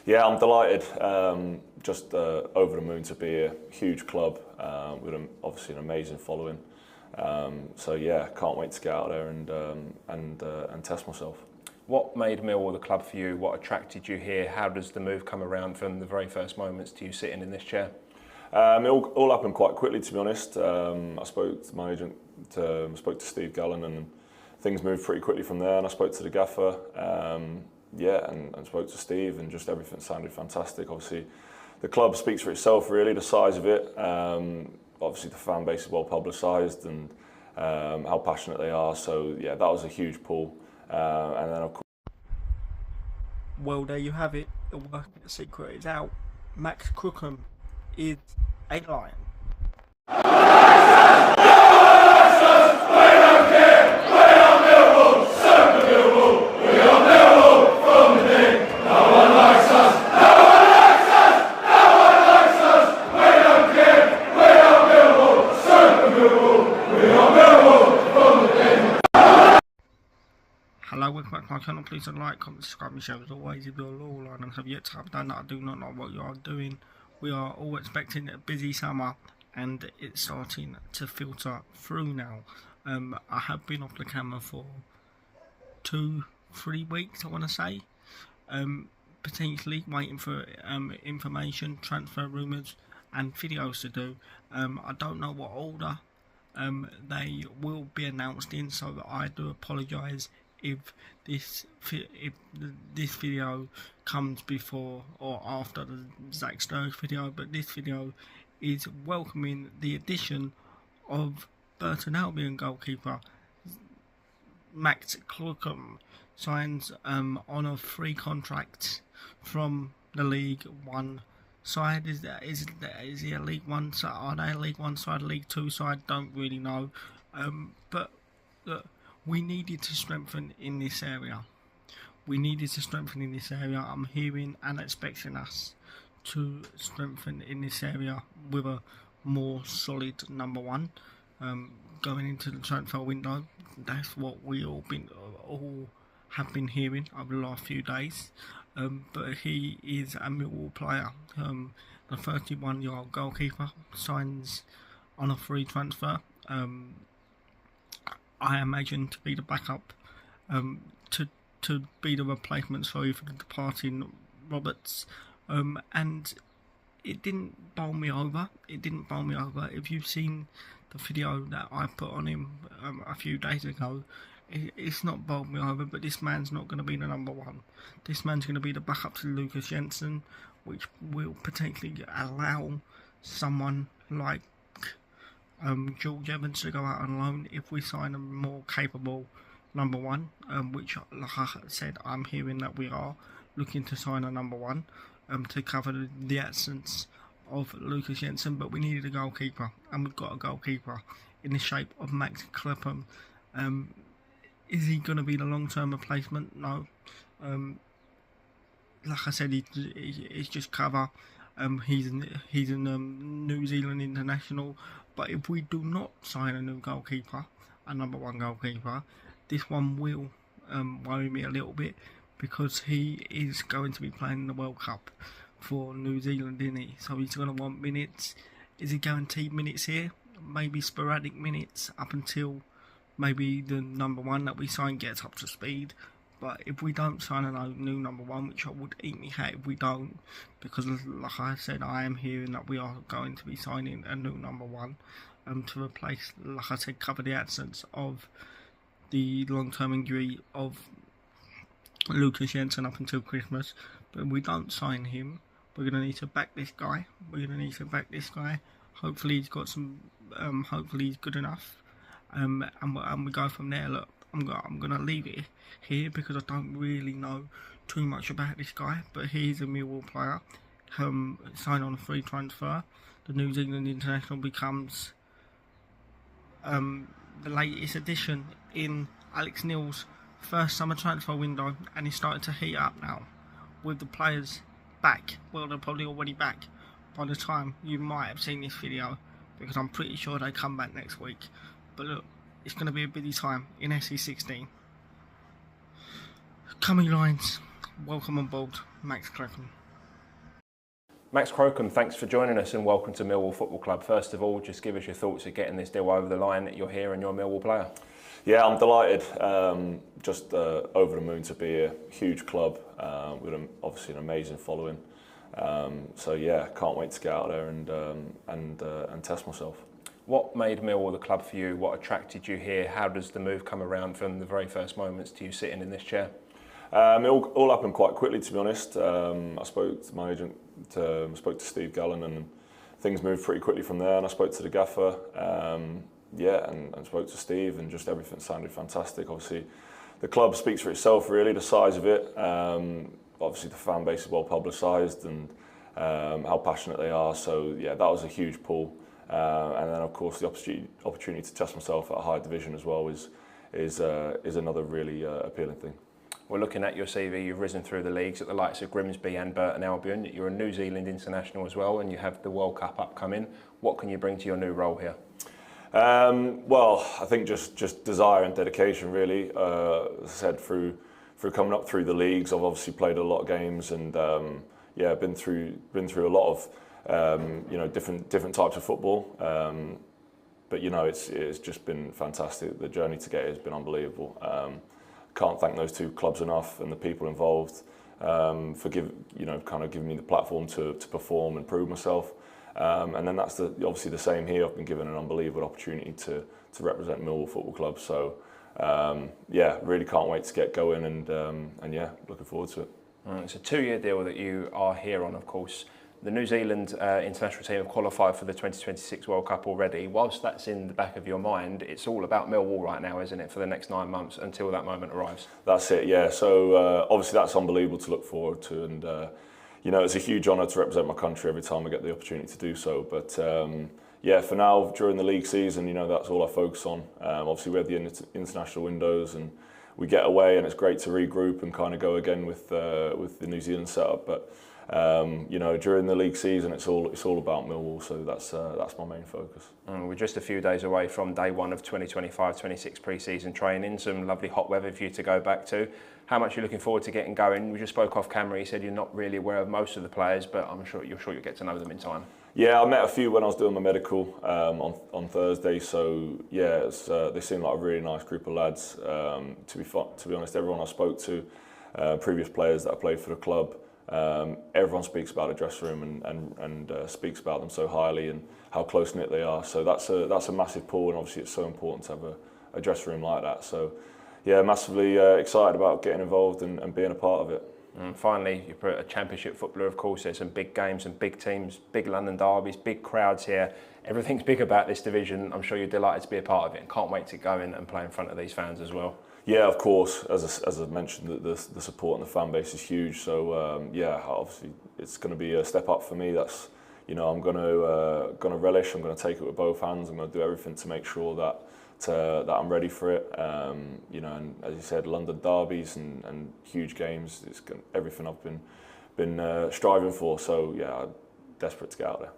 Yeah, I'm delighted. Just over the moon to be a huge club with obviously an amazing following. So yeah, can't wait to get out there and test myself. What made Millwall the club for you? What attracted you here? How does the move come around from the very first moments to you sitting in this chair? It all happened quite quickly, to be honest. I spoke to my agent, spoke to Steve Gallen, and things moved pretty quickly from there. And I spoke to the gaffer, and spoke to Steve, and just everything sounded fantastic. Obviously, the club speaks for itself, really, the size of it. Obviously, the fan base is well publicised, and how passionate they are. So yeah, that was a huge pull. And then of course. Well, there you have it. The working secret is out. Max Crocombe is a lion. Hello, welcome back to my channel. Please like, comment, subscribe, and share as always. If you're a loyal line and have yet to have done that, I do not know what you are doing. We are all expecting a busy summer, and it's starting to filter through now. I have been off the camera for 2-3 weeks, I want to say. Potentially waiting for information, transfer rumours, and videos to do. I don't know what order they will be announced in, so I do apologise if this video comes before or after the Zach Sturridge video, but this video is welcoming the addition of Burton Albion goalkeeper Max Crocombe. Signs on a free contract from the League One side. Is he a League One side? Are they a League One side, League Two side? Don't really know. But look, we needed to strengthen in this area. I'm hearing and expecting us to strengthen in this area with a more solid number one. Going into the transfer window, that's what we all have been hearing over the last few days. But he is a Millwall player. The 31-year-old goalkeeper signs on a free transfer. I imagine to be the backup, to be the replacement, for the departing Roberts, and it didn't bowl me over. If you've seen the video that I put on him a few days ago, it's not bowled me over. But this man's not going to be the number one. This man's going to be the backup to Lucas Jensen, which will potentially allow someone like George Evans to go out on loan if we sign a more capable number one, which, like I said, I'm hearing that we are looking to sign a number one to cover the absence of Lucas Jensen. But we needed a goalkeeper, and we've got a goalkeeper in the shape of Max Crocombe. Is he going to be the long-term replacement? No. Like I said, he's just cover. He's a New Zealand international. But if we do not sign a new goalkeeper, a number one goalkeeper, this one will worry me a little bit, because he is going to be playing in the World Cup for New Zealand, isn't he? So he's going to want minutes. Is he guaranteed minutes here? Maybe sporadic minutes up until maybe the number one that we sign gets up to speed. But if we don't sign a new number one, which I would eat me hat if we don't, because like I said, I am hearing that we are going to be signing a new number one to replace, like I said, cover the absence of the long-term injury of Lucas Jensen up until Christmas. But if we don't sign him, we're going to need to back this guy. Hopefully he's got some, hopefully he's good enough. And we go from there. Look, I'm going to leave it here because I don't really know too much about this guy, but he's a Millwall player. Signed on a free transfer. The New Zealand international becomes the latest addition in Alex Neil's first summer transfer window, and he's starting to heat up now with the players back. Well, they're probably already back by the time you might have seen this video, because I'm pretty sure they come back next week. But look, it's going to be a busy time in SE16. Coming lines, welcome on board, Max Crocombe. Max Crocombe, thanks for joining us and welcome to Millwall Football Club. First of all, just give us your thoughts of getting this deal over the line. You're here and you're a Millwall player. Yeah, I'm delighted. Just over the moon to be here. Huge club with obviously an amazing following. So yeah, can't wait to get out there and test myself. What made Millwall the club for you? What attracted you here? How does the move come around from the very first moments to you sitting in this chair? It all happened quite quickly, to be honest. I spoke to my agent, spoke to Steve Gallen, and things moved pretty quickly from there. And I spoke to the gaffer, and spoke to Steve, and just everything sounded fantastic. Obviously, the club speaks for itself, really. The size of it, obviously the fan base is well publicised, and how passionate they are. So yeah, that was a huge pull. And then of course the opportunity to test myself at a higher division as well is another really appealing thing. We're looking at your CV. You've risen through the leagues at the likes of Grimsby and Burton Albion. You're a New Zealand international as well, and you have the World Cup upcoming. What can you bring to your new role here? Well, I think just desire and dedication, really. As I said, through coming up through the leagues, I've obviously played a lot of games, and been through a lot of different types of football. But it's just been fantastic. The journey to get here has been unbelievable. Can't thank those two clubs enough, and the people involved for giving me the platform to perform and prove myself. And then that's obviously the same here. I've been given an unbelievable opportunity to represent Millwall Football Club. So really can't wait to get going, and looking forward to it. It's a 2-year deal that you are here on, of course. The New Zealand international team have qualified for the 2026 World Cup already. Whilst that's in the back of your mind, it's all about Millwall right now, isn't it, for the next 9 months until that moment arrives? That's it, yeah. So obviously that's unbelievable to look forward to, and it's a huge honour to represent my country every time I get the opportunity to do so. But for now, during the league season, that's all I focus on. Obviously we have the international windows, and we get away, and it's great to regroup and kind of go again with the New Zealand setup. But during the league season, it's all about Millwall, so that's my main focus. We're just a few days away from day one of 2025-26 pre-season training. Some lovely hot weather for you to go back to. How much are you looking forward to getting going? We just spoke off camera. You said you're not really aware of most of the players, but I'm sure you'll get to know them in time. Yeah, I met a few when I was doing my medical on Thursday. So yeah, they seem like a really nice group of lads. To be honest, everyone I spoke to, previous players that I played for the club. Everyone speaks about the dressing room and speaks about them so highly and how close knit they are. So that's a massive pull, and obviously it's so important to have a dressing room like that. So yeah, massively excited about getting involved and being a part of it. And finally, you're a championship footballer, of course. There's some big games and big teams, big London derbies, big crowds here. Everything's big about this division. I'm sure you're delighted to be a part of it and can't wait to go in and play in front of these fans as well. Yeah, of course. As I mentioned, the support and the fan base is huge. So obviously it's going to be a step up for me. That's I'm going to relish. I'm going to take it with both hands. I'm going to do everything to make sure that I'm ready for it. And as you said, London derbies and huge games. It's everything I've been striving for. So yeah, I'm desperate to get out there.